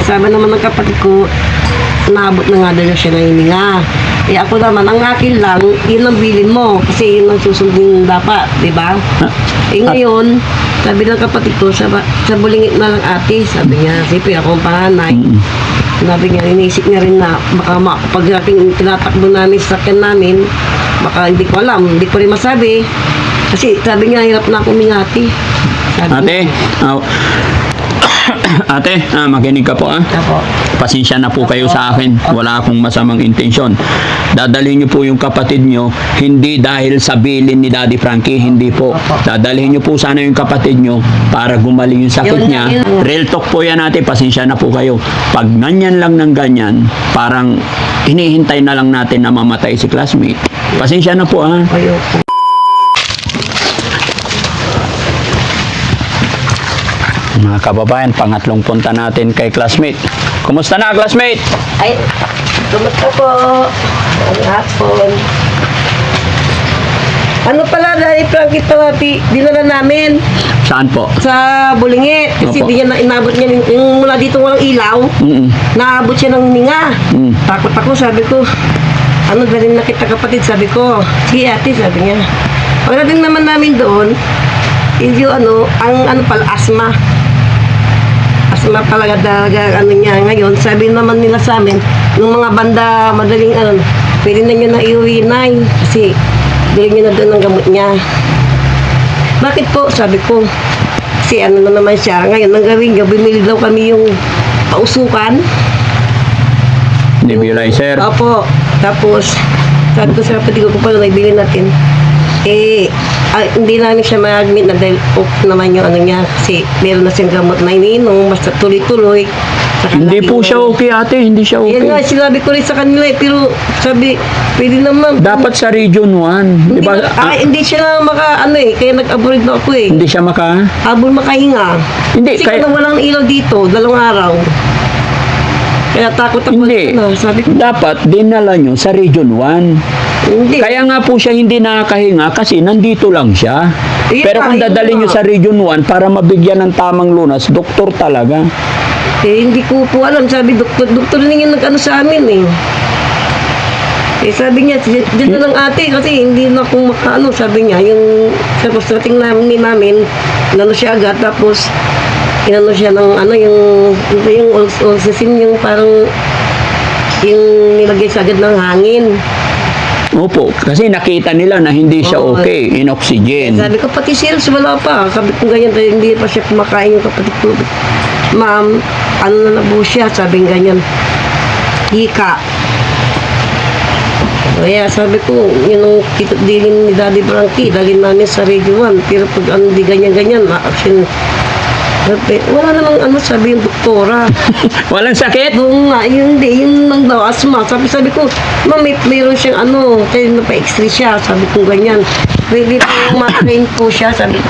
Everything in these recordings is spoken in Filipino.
sabi naman ng kapatid ko, naabot na nga daw siya ng hininga. Eh ako naman, ang akin lang, yun ang bilin mo. Kasi yun ang susundin dapat, di ba? Eh ngayon, sabi ng kapatid ko, sa bulingit na lang ate, sabi niya, siyempre ako ang panganay. Sabi niya, iniisip niya rin na baka pag tinatakbo namin sa sakyan namin, baka hindi ko alam, hindi ko rin masabi. Kasi sabi niya, hirap na ako mingati. Ate, ate, makinig ka po Apo. Pasensya na po kayo sa akin. Wala akong masamang intensyon. Dadalhin niyo po yung kapatid niyo, hindi dahil sa bilin ni Daddy Frankie, hindi po. Dadalhin niyo po sana yung kapatid niyo para gumaling yung sakit niya. Real talk po yan ate, pasensya na po kayo. Pag ganyan lang ng ganyan, parang hinihintay na lang natin na mamatay si classmate. Pasensya na po Ayoko. Mga kababayan, pangatlong punta natin kay classmate. Kumusta na, classmate? Ay, kumusta po? Ang hapon. Ano pala, Daddy Frankie pala, dinala namin Saan po? sa Bulingit. Kasi Opo. di niya inabot niya, yung mula dito walang ilaw, naabot siya ng hininga. Takot ako, sabi ko, ano, galing na kita kapatid, sabi ko, sige ate, sabi niya. Pagdating naman namin doon, yung ang pala, asma. Asma talaga ano niya. Ngayon, sabi naman nila sa amin, nung mga banda madaling pwede na nyo na iuwi na kasi galing nyo na doon ang gamot niya. Bakit po? Sabi ko, kasi na naman siya. Ngayon, ang gawin niya, bumili daw kami yung pausukan. Nebulizer. Opo. Tapos, sabi ko sa kapatid ko pala, naibili natin. Hindi namin siya ma-admit na dahil off naman yung niya kasi meron na siyang gamot na ininom, basta tuloy-tuloy. Hindi po siya okay ate, hindi siya Yan nga, okay. sinabi ko rin sa kanila pero sabi, pwede naman. Dapat sa Region 1. Hindi, Diba? hindi siya na kaya nag-abroad na ako Hindi siya Abol makahinga. Hindi, Kasi kaya walang ilaw dito, 2 araw. Kaya takot ako. Hindi. Sabi ko, Dapat dinala nyo sa Region 1. hindi. Kaya nga po siya hindi nakakahinga kasi nandito lang siya. Yun Pero kung nga, yun dadalhin nyo nga. sa Region 1 para mabigyan ng tamang lunas, doktor talaga. Hindi ko po alam. Sabi, doktor rin yung nag-ano sa amin sabi niya, dyan na lang ate kasi hindi na akong makaano. Sabi niya, yung tapos rating namin, inano siya agad. Tapos, inano siya ng yung ulcesin, yung parang yung nilagay sa agad ng hangin. Opo, kasi nakita nila na hindi siya Oo. okay in oxygen. Sabi ko, pati sales, wala pa. Sabi ko ganyan, dahil hindi pa siya kumakain yung kapatid ko. Ma'am, ano na po siya? Sabi ganyan, hika. Kaya sabi ko, yun ang dilin ni Daddy Frankie, dalhin namin sa Radio 1. Pero pag di ganyan-ganyan, action. Wala namang sabi yung doktora. Walang sakit? Doon nga, yun lang daw, asma. Sabi ko, ma'am, mayroon siyang kaya napa-x-ray siya. Sabi ko ganyan. Pwede po ma-train po siya. Sabi ko,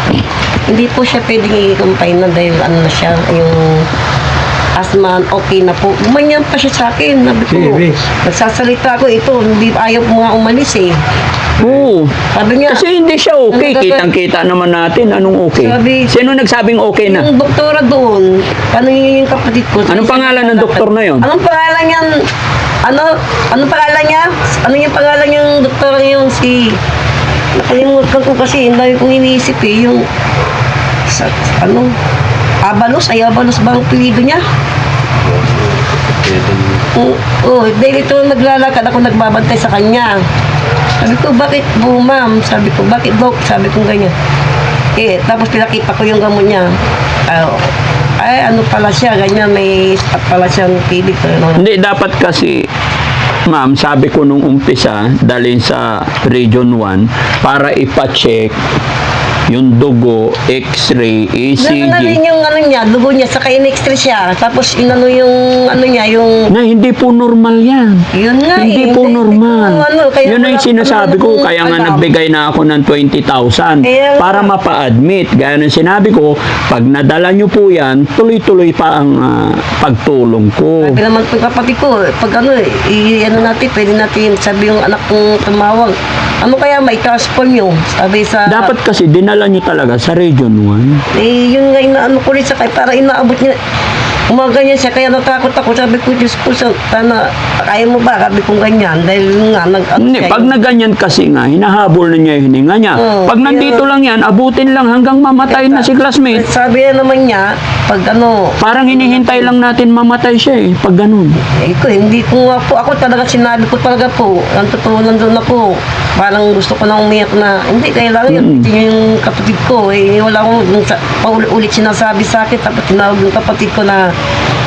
hindi po siya pwedeng i-compine na dahil na siya, yung asma, okay na po. Gumanyan pa siya sa akin. Sabi ko, nagsasalita ko, ito, hindi ayaw mga umalis Oo. Sabi niya, Kasi hindi siya okay. Kitang-kita naman natin anong okay. Sino nagsabing okay na? yung doktora doon, yung kapatid ko. Anong pangalan ng doktor na yon? Anong pangalan niyan? Anong pangalan niya? Ano yung pangalan yung doktora yung nakalimutan ko kasi, hindi kong iniisip yung Abalos? Abalos ba ang pilido niya? Dahil ito naglalakad ako nagbabantay sa kanya. Sabi ko, bakit po ma'am? Sabi ko, bakit dok? Sabi ko ganyan. Tapos pinakita ko yung gamot niya. Ano pala siya, ganyan, may pala siyang TV. Hindi, dapat kasi, ma'am, sabi ko nung umpisa, dalhin sa Region 1 para ipa-check yung dugo, x-ray, ECG. Rin yung dugo niya, saka in-x-ray siya. Tapos yung yung... Na hindi po normal yan. Yun nga Hindi po normal. Kaya Yun na yung sinasabi ko. Kaya nga nagbigay na ako ng 20,000 para mapa-admit. Gaya ng sinabi ko, pag nadala nyo po yan, tuloy-tuloy pa ang pagtulong ko. Sabi naman po kapatid ko, pag natin, pwede natin sabi yung anak kong tumawag. Ano kaya may transform nyo? Sabi sa... Dapat kasi dinala nyo talaga sa Region 1. Yun nga inaano ko rin sa kay para inaabot niya. Umaganyan siya, kaya natakot ako. Sabi ko, Diyos ko, sana, kaya mo ba? Sabi ko ganyan. Dahil nga, Hindi, pag naganyan kasi nga, hinahabol na niya yung hininga niya. Pag nandito lang yan, abutin lang hanggang mamatay na si classmate. Sabi na naman niya, pag ano, Parang hinihintay lang natin mamatay siya eh, pag ganun. hindi ko nga po, ako talaga sinabi ko talaga po, ang totoo nandun ako. Parang gusto ko na umiyak na, hindi, kailangan yun, yung kapatid ko, wala akong paulit sinasabi sa akin, tapos tinawag yung kapatid ko na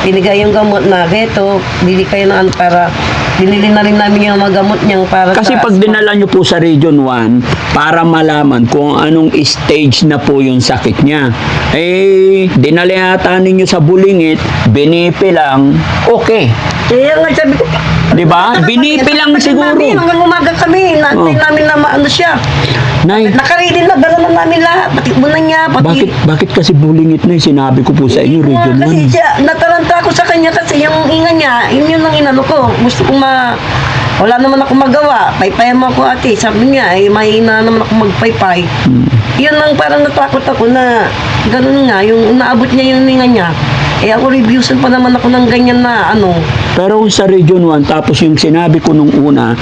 binigay yung gamot na, geto, bili kayo na para, binili na rin namin yung mga gamot niyang para Kasi pag dinala nyo po sa Region 1, para malaman kung anong stage na po yung sakit niya. Dinala yata ninyo sa Bulingit, binipi lang, okay. Kaya nga sabi ko, Di ba? Binipi lang siguro. Hanggang umaga kami, natin namin na maano siya. Nay, Nakaready na, dala na namin lahat, pati muna niya, pati... bakit kasi Bulingit na sinabi ko po sa inyo, Region 1. Kasi siya, nataranta ako sa kanya kasi yung inga niya, yun lang inano ko. Gusto kong wala naman ako magawa. Paypay mo ako ate. Sabi niya, may ina naman ako magpaypay. Yun lang parang natakot ako na ganun nga, yung naabot niya yung inga niya. Ako reviewsan pa naman ako ng ganyan na ano. Pero sa Region 1, tapos yung sinabi ko nung una,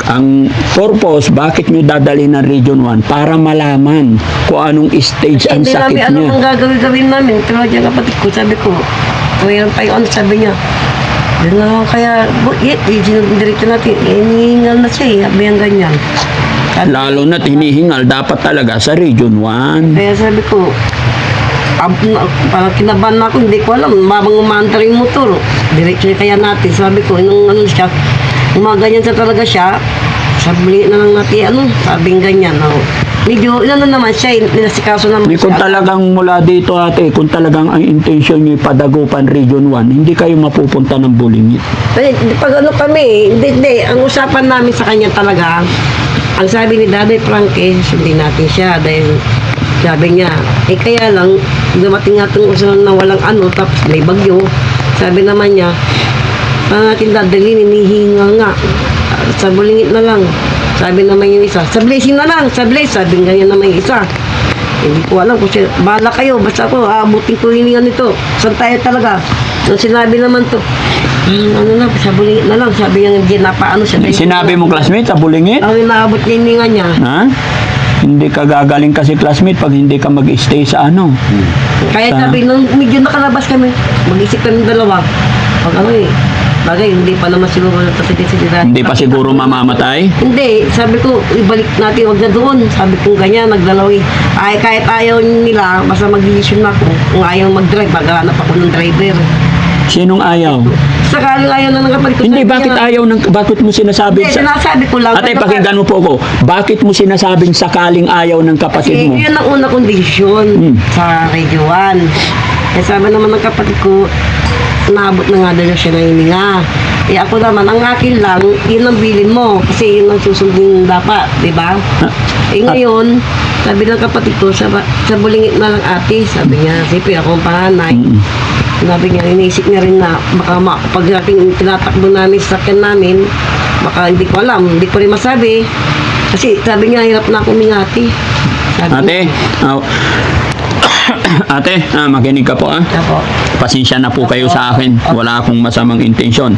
ang purpose, bakit nyo dadalhin ng Region 1? Para malaman kung anong stage ang Hindi sakit namin niya. ang gagawin namin. Pero yung kapatid ko, sabi ko, mayroon pa yung ano, sabi niya, yun na kaya, diretso natin, hinihingal na siya eh, sabi yung ganyan. Lalo na't hinihingal, dapat talaga sa Region 1. Kaya sabi ko, parang kinabahan na ako, hindi ko alam, mabang umaandar yung motor, diretso kaya natin. Sabi ko, nung ano siya, umaganyan siya talaga siya, sabi na lang natin, sabing ganyan, medyo, naman siya, ninasikaso naman Kung siya. talagang mula dito ate, kung talagang ang intention nyo ipadagupan Region 1, hindi kayo mapupunta ng Bulingit. Pag ano kami, hindi, ang usapan namin sa kanya talaga, ang sabi ni Daddy Frankie, sundin natin siya, dahil sabi niya, kaya lang, dumating nga itong usapan na walang tapos may bagyo. Sabi naman niya, paano natin dadalhin, hinihinga nga. Sa Bulingit na lang. Sabi naman yung isa, sa Blessing na lang, sa Blessing. Sabi ganyan naman yung isa. Hindi ko alam kung bahala kayo, basta ako, abutin ko hiningan nito. Saan tayo talaga? Nung sinabi naman to, sa Bulingit na lang. Sabi niya, hindi napaano siya. Sinabi mo classmate sa Bulingit? Ang inaabot niya hiningan niya. Ha? Hindi ka gagaling kasi classmate pag hindi ka mag-stay sa ano. Kaya sabi, nung medyo nakalabas kami, mag-isip kami dalawa. Pag bagay, hindi pa naman siguro natapit-sitidad. Hindi pa siguro mamamatay? Hindi, sabi ko, ibalik natin, wag na doon. Sabi ko ganyan, naglalawi. Kahit ayaw nila, basta mag-decision na ako. Kung ayaw mag-drive, maghanap ako ng driver. Sinong ayaw? Sakaling ayaw na ng kapatid ko. Hindi, sabi bakit niya, ayaw bakit mo sinasabi? Hindi, sinasabi ko lang. Ate, pakinggan mo po ako. Bakit mo sinasabing sakaling ayaw ng kapatid mo? Kasi yun ang una kondisyon sa Radio 1. Kaya sabi naman ng kapatid ko, naabot na nga daw siya na hininga. Ako naman, ang akin lang, yun ang bilin mo. Kasi yun ang susundin dapat, di ba? Ngayon, sabi ng kapatid ko, sa Bulingit na lang ate, sabi niya, sipi ako ang panganay. Sabi niya, iniisip niya rin na baka pag tinatakbo namin sa sakyan namin, baka hindi ko alam, hindi ko rin masabi. Kasi sabi niya, hirap na ako mingati. Ate, ate, makinig ka po Ako. Pasensya na po kayo sa akin. Wala akong masamang intensyon.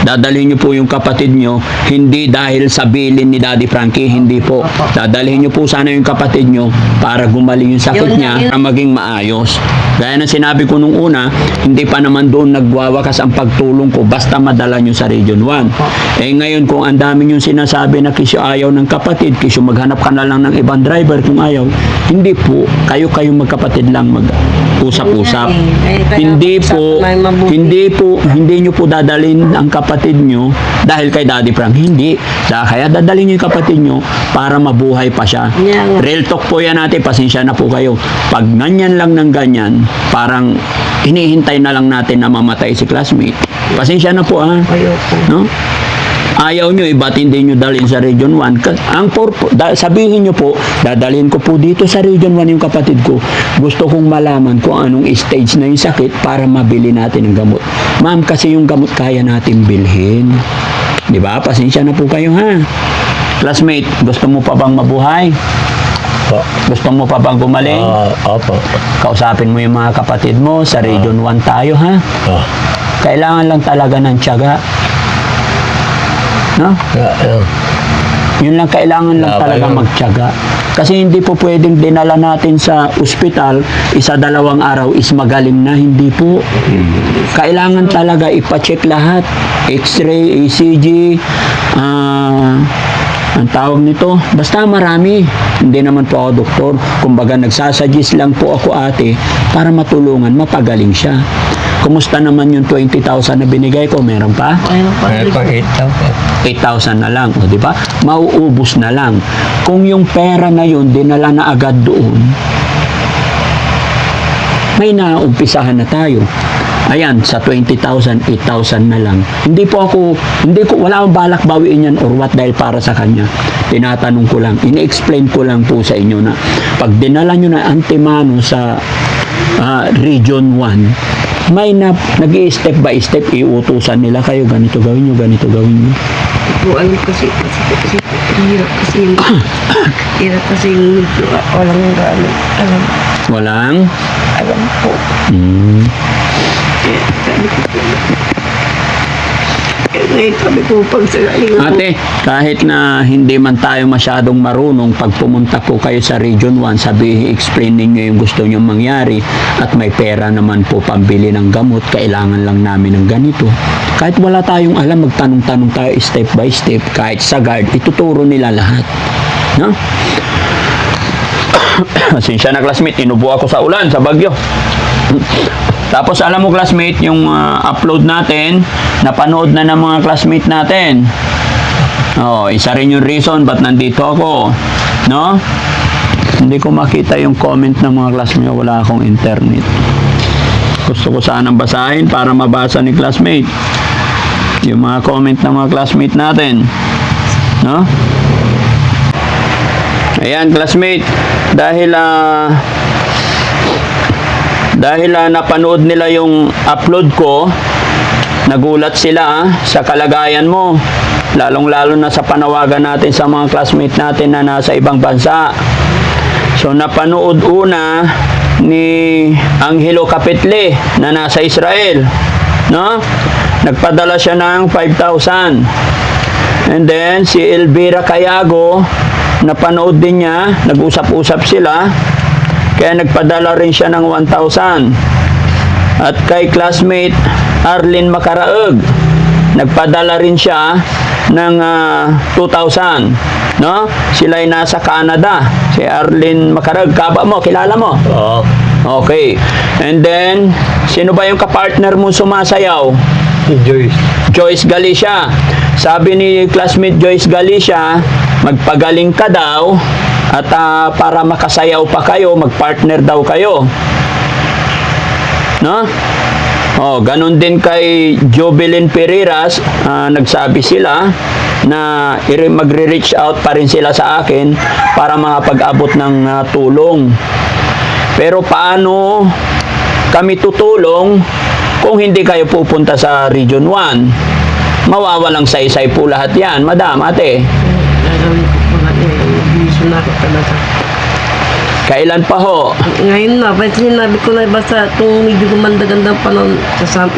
Dadalhin niyo po yung kapatid niyo, hindi dahil sa bilin ni Daddy Frankie, hindi po. Dadalhin niyo po sana yung kapatid niyo para gumaling yung sakit niya, para maging maayos. Gaya ng sinabi ko nung una, hindi pa naman doon nagwawakas ang pagtulong ko basta madala niyo sa Region 1. Ngayon kung ang dami yung sinasabi na kisyo ayaw ng kapatid, kisyo maghanap ka na lang ng ibang driver kung ayaw, hindi po. Kayo magkapatid lang mag-usap-usap. Hindi nyo po dadalhin ang kapatid nyo dahil kay Daddy Frank. Hindi. Kaya dadalhin nyo yung kapatid nyo para mabuhay pa siya. Real talk po yan natin. Pasensya na po kayo. Pag ganyan lang ng ganyan, parang hinihintay na lang natin na mamatay si classmate. Pasensya na po no? Ayaw nyo, ba't hindi nyo dalhin sa Region 1? Sabihin nyo po, dadalhin ko po dito sa Region 1 yung kapatid ko. Gusto kong malaman kung anong stage na yung sakit para mabili natin ang gamot. Ma'am, kasi yung gamot kaya natin bilhin. Di ba? Pasensya na po kayo, ha? Classmate, gusto mo pa bang mabuhay? Opo. Gusto mo pa bang gumaling? Opo. Kausapin mo yung mga kapatid mo, sa Region 1 tayo ha. Oh. Kailangan lang talaga ng tiyaga. No? Yun lang, kailangan lang Okay talaga lang. magtiyaga. Kasi hindi po pwedeng dinala natin sa ospital, 1-2 araw is magaling na, hindi po. Kailangan talaga ipacheck lahat. X-ray, ECG, ang tawag nito, basta marami. Hindi naman po ako doktor. Kumbaga nagsasuggest lang po ako ate para matulungan, mapagaling siya. Kumusta naman yung 20,000 na binigay ko? Meron pa? Ayun pa. May pang 8,000. 8,000 na lang, o di ba? Mauubos na lang. Kung yung pera na yun dinala na agad doon, may naumpisahan na tayo. Ayan, sa 20,000, 8,000 na lang. Wala akong balak bawiin yan or what dahil para sa kanya. Tinatanong ko lang, ini-explain ko lang po sa inyo na pag dinala nyo na antemano sa Region 1, may nag-i-step by step, iutusan nila kayo, ganito gawin nyo, ganito gawin nyo. Po, alam kasi hirap kasi yung walang Walang? alam po. Sabi ko pag sagaling Ate, kahit na hindi man tayo masyadong marunong, pag pumunta po kayo sa Region 1, explain ninyo yung gusto nyo mangyari at may pera naman po pambili ng gamot, kailangan lang namin ng ganito. Kahit wala tayong alam, magtanong-tanong tayo step by step, kahit sa guard, ituturo nila lahat. No? Sinsya na classmate, inubo ako sa ulan, sa bagyo. Tapos alam mo classmate, yung upload natin, napanood na ng mga classmate natin. Isa rin yung reason ba't nandito ako. No? Hindi ko makita yung comment ng mga classmate, wala akong internet. Gusto ko sanang basahin para mabasa ni classmate. Yung mga comment ng mga classmate natin. No? Ayan classmate, dahil napanood nila yung upload ko, nagulat sila sa kalagayan mo, lalong-lalo na sa panawagan natin sa mga classmate natin na nasa ibang bansa. So napanood una ni Angelo Capitle na nasa Israel, no? Nagpadala siya ng 5,000. And then si Elvira Cayago, napanood din niya, nag-usap-usap sila, kaya nagpadala rin siya ng 1,000. At kay classmate Arlene Macaraeg, nagpadala rin siya ng 2,000. No? Sila ay nasa Canada. Si Arlene Macaraeg, kaba mo, kilala mo? Oo. Okay. And then, sino ba yung kapartner mo sumasayaw? Si Joyce. Joyce Galicia. Sabi ni classmate Joyce Galicia, magpagaling ka daw at para makasayaw pa kayo, magpartner daw kayo. No? Ganun din kay Jovelyn Pereiras, nagsabi sila na magre-reach out pa rin sila sa akin para makapag-abot ng tulong. Pero paano kami tutulong kung hindi kayo pupunta sa Region 1? Mawawalang saysay po lahat yan, madam, ate. Gagawin ko po na yung na ako talaga. Kailan pa ho? Ngayon na, ba't sinabi ko na basta itong medyo gumanda-ganda pa nun,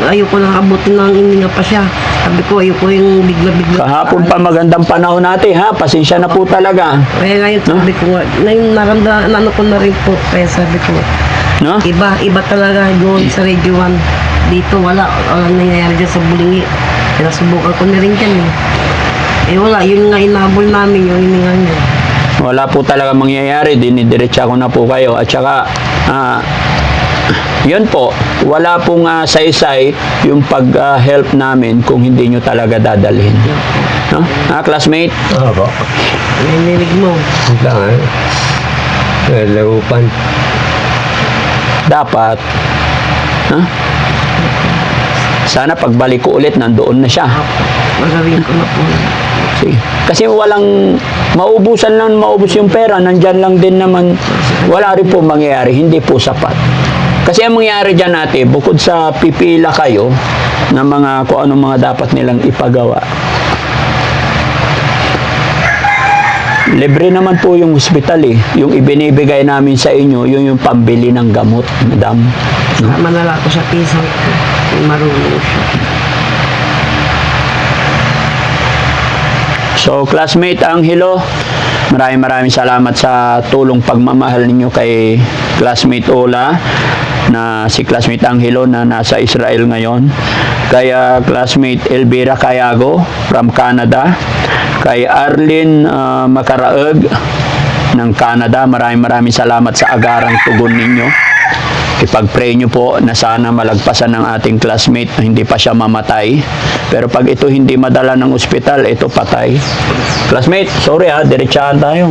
ayoko nang abutin ng hininga pa siya. Sabi ko, ayoko yung bigla-bigla. Kahapon pa magandang panahon natin ha, pasensya na po talaga. Kaya ngayon sabi ko, ngayon ano ko na rin po, kaya sabi ko, No? iba talaga doon sa Radio 1. Dito walang nangyayari dyan sa Bulingi. Pinasubukan ko na rin dyan eh. Wala, yun nga inabol namin yung hininga niya. Wala po talaga mangyayari, dinidiretsa ko na po kayo. At saka, yun po, wala pong saysay yung pag-help namin kung hindi nyo talaga dadalhin. No? Classmate? Oo po. Naninig mo. Saan? Lagupan. Dapat, sana pagbalik ko ulit, nandoon na siya. Magawin ko na po. Sige. Kasi walang maubos yung pera, nandyan lang din naman, wala rin po mangyayari, hindi po sapat. Kasi ang mangyayari dyan natin, bukod sa pipila kayo ng mga kung anong mga dapat nilang ipagawa, Libre naman po yung hospital eh. Yung ibinibigay namin sa inyo, yun yung pambili ng gamot, madam. No? Manala ko sa pisang ko. Kung marunong siya. So, classmate Angelo, maraming salamat sa tulong pagmamahal ninyo kay classmate Ola, na si classmate Angelo na nasa Israel ngayon, kay classmate Elvira Cayago from Canada, kay Arlene Macaraeg ng Canada. Maraming salamat sa agarang tugon ninyo. Ipag-pray nyo po na sana malagpasan ng ating classmate na hindi pa siya mamatay. Pero pag ito hindi madala ng ospital, ito patay. Classmate, sorry diretsahan tayo.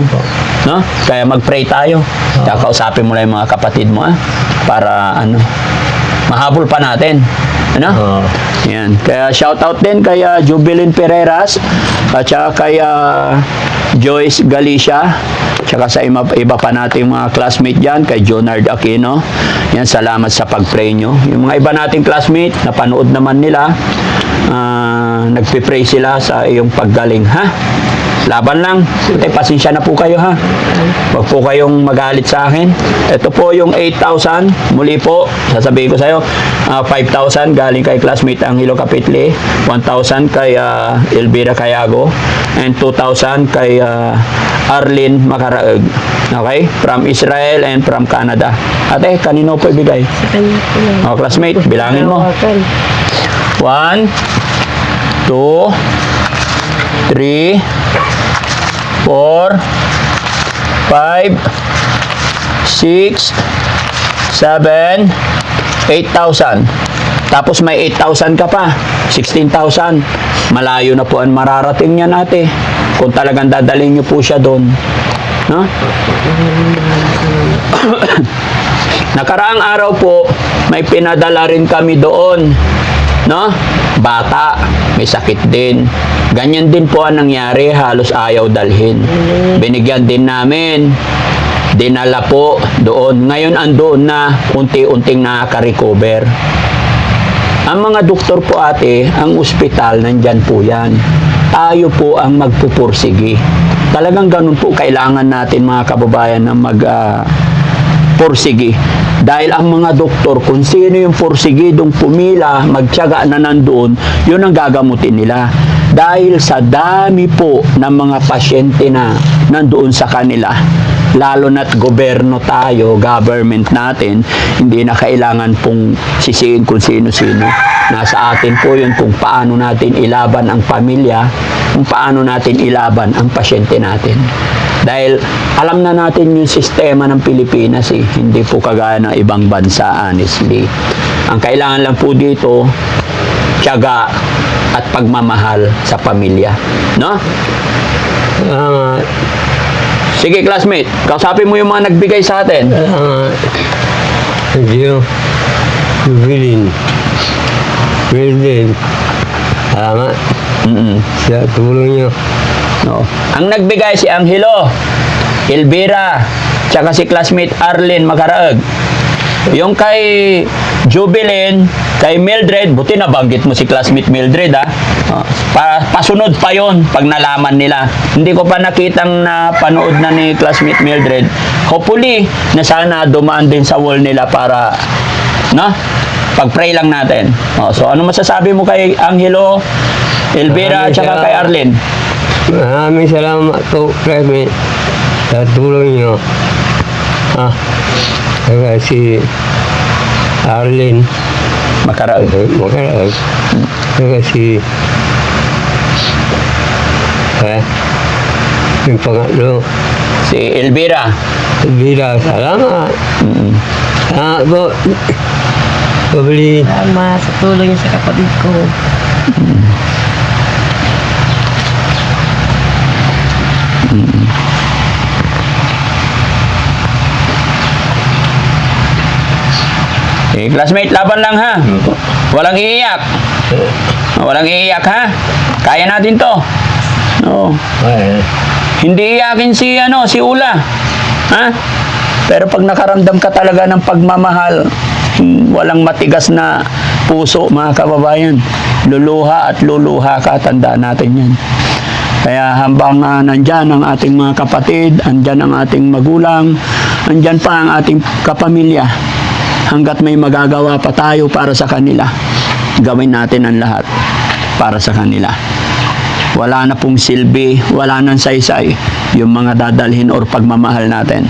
No? Kaya mag-pray tayo. Kakausapin mo lang yung mga kapatid mo para mahabol pa natin. Ano? Yan. Kaya shoutout din kay Jubilin Pereiras at saka kay Joyce Galicia, tsaka sa iba pa nating mga classmate dyan, kay Jonard Aquino. Yan, salamat sa pag-pray nyo. Yung mga iba nating classmate, napanood naman nila, nagpipray sila sa iyong paggaling, ha? Laban lang. Pasensya na po kayo, ha? Huwag po kayong magalit sa akin. Ito po yung 8,000. Muli po, sasabihin ko sa iyo, 5,000 galing kay classmate Angelo Capitli, 1,000 kay Elvira Cayago, and 2,000 kay Arlene Macaraeg. Okay? From Israel and from Canada. Ate, kanino po ibigay? Sa kanya po yan. Classmate, bilangin mo. 1, 2, 3, 4, 5, 6, 7, 8,000. Tapos may 8,000 ka pa. 16,000. Malayo na po ang mararating niyan, ate. Kung talagang dadalhin niyo po siya doon. No? Nakaraang araw po, may pinadala rin kami doon. No? Bata, may sakit din. Ganyan din po ang nangyari, halos ayaw dalhin. Binigyan din namin. Dinala po doon. Ngayon andoon na, unti-unting nakaka-recover. Ang mga doktor po, ate, ang ospital, nandyan po yan. Tayo po ang magpupursigi. Talagang ganun po kailangan natin, mga kababayan, na magpursigi. Dahil ang mga doktor, kung sino yung pursigidong pumila, magtiyaga na nandoon, yun ang gagamutin nila. Dahil sa dami po ng mga pasyente na nandoon sa kanila, lalo na't gobyerno tayo, government natin, hindi na kailangan pong sisihin kung sino-sino. Nasa atin po yun kung paano natin ilaban ang pamilya, kung paano natin ilaban ang pasyente natin. Dahil alam na natin yung sistema ng Pilipinas, hindi po kagaya ng ibang bansa, honestly. Ang kailangan lang po dito, tiyaga at pagmamahal sa pamilya. No? Sige, classmate, kausapin mo yung mga nagbigay sa atin. Jubilin. Salamat. Sa tulong nyo. No. Ang nagbigay si Angelo, Elvira, tsaka si classmate Arlene Macaraeg. Yung kay Jubilin, kay Mildred, buti nabanggit mo si classmate Mildred, ha? Pasunod pa yon pag nalaman nila. Hindi ko pa nakitang napanood na ni classmate Mildred. Hopefully, na sana dumaan din sa wall nila para, no? Pag-pray lang natin. So, ano masasabi mo kay Angelo, Elvira, tsaka kay Arlene? Maraming salamat po, Premi, sa tulong nyo. Saka si Arlene Macaraeg. Saka si yung pangatlo, Si Elvira. Elvira. Salamat. Salamat po. Pabili. Salamat sa tulong niyo sa kapatid ko. Classmate, laban lang, ha? Walang iiyak. Walang iiyak, ha? Kaya natin to. No. Hindi iyakin si Ula. Ha? Pero pag nakaramdam ka talaga ng pagmamahal, walang matigas na puso, mga kababayan. Luluha at luluha ka, tandaan natin yan. Kaya habang nandyan ang ating mga kapatid, andyan ang ating magulang, andyan pa ang ating kapamilya, hanggat may magagawa pa tayo para sa kanila, gawin natin ang lahat para sa kanila. Wala na pong silbi, wala nang saysay yung mga dadalhin or pagmamahal natin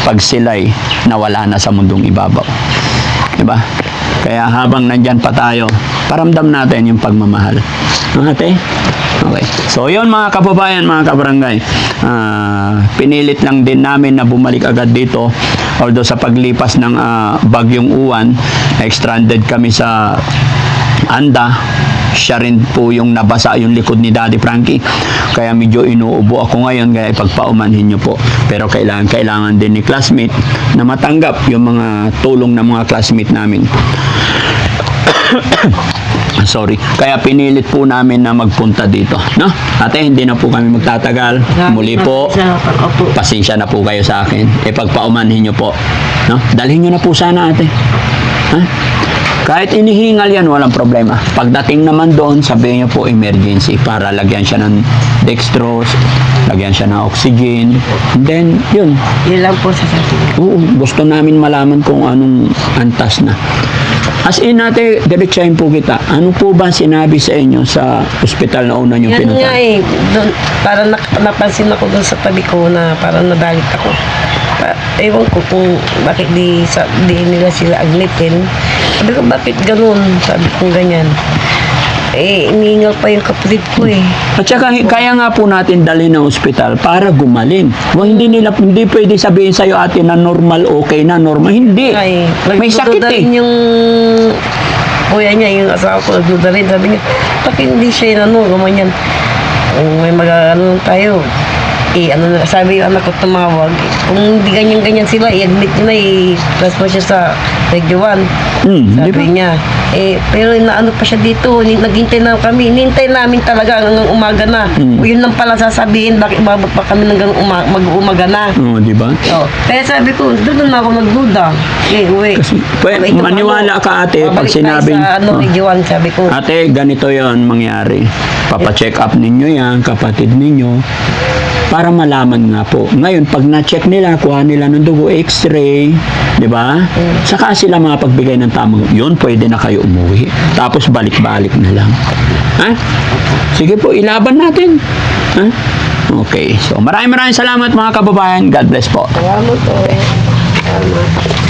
pag sila'y nawala na sa mundong ibabaw. Diba? Kaya habang nandyan pa tayo, paramdam natin yung pagmamahal. Ate? Okay. So, yun mga kababayan, mga kabarangay. Pinilit lang din namin na bumalik agad dito. Although sa paglipas ng Bagyong Uwan, stranded kami sa Anda. Siya rin po yung nabasa yung likod ni Daddy Frankie. Kaya medyo inuubo ako ngayon, kaya ipagpaumanhin nyo po. Pero kailangan din ni classmate na matanggap yung mga tulong ng mga classmate namin. Sorry. Kaya pinilit po namin na magpunta dito. No? Ate, hindi na po kami magtatagal. Muli po, pasensya na po kayo sa akin. Ipagpaumanhin nyo po. No? Dalhin nyo na po sana, ate. Ha? Kahit inihingal yan, walang problema. Pagdating naman doon, sabihin nyo po emergency para lagyan siya ng dextrose, lagyan siya ng oxygen. And then, yun. Yun lang po sa sabi. Oo, gusto namin malaman kung anong antas na. As in natin, diretsahin po kita. Ano po ba sinabi sa inyo sa ospital na una nyo Yan pinunta? nga eh. Doon, parang napansin ako doon sa tabi ko na parang nadalit ako. Ewan ko kung bakit di nila sila agnitin. Sabi ko, bakit ganun? Sabi ko ganyan. Iniingal pa yung kapatid ko eh. At saka, kaya nga po natin dalhin ng ospital para gumaling. Hindi pwede sabihin sa'yo, ate, na normal, okay na, normal. Hindi. Ay, May sakit eh. nagdududa rin yung kuya niya, yung asawa ko, nagduda rin. Sabi niya, bakit hindi siya gumanyan? May mag-ano tayo. Sabi yung anak ko tumawag. Kung hindi ganyan-ganyan sila, i-admit nyo na, i-transfer siya sa Regio 1. Di ba? Sabi niya. Pero naano pa siya dito, naghintay na kami. Hinintay namin talaga hanggang umaga na. Yun lang pala sasabihin, bakit umabot pa kami hanggang mag-umaga na. Oo, di ba? Kaya sabi ko, doon na ako nagduda. Uwi. Maniwala ka, ate, pag sinabing, sa Regio 1, sabi ko. ate, ganito yon mangyari. Papacheck up ninyo yan, kapatid ninyo, para malaman nga po. Ngayon, pag na-check nila, kuha nila ng dugo, x-ray, di ba? Saka sila mapagbigay ng tamang, yun, pwede na kayo umuwi. Tapos balik-balik na lang. Ha? Sige po, ilaban natin. Ha? Okay. So, maraming salamat mga kababayan. God bless po. Salamat po. Salamat.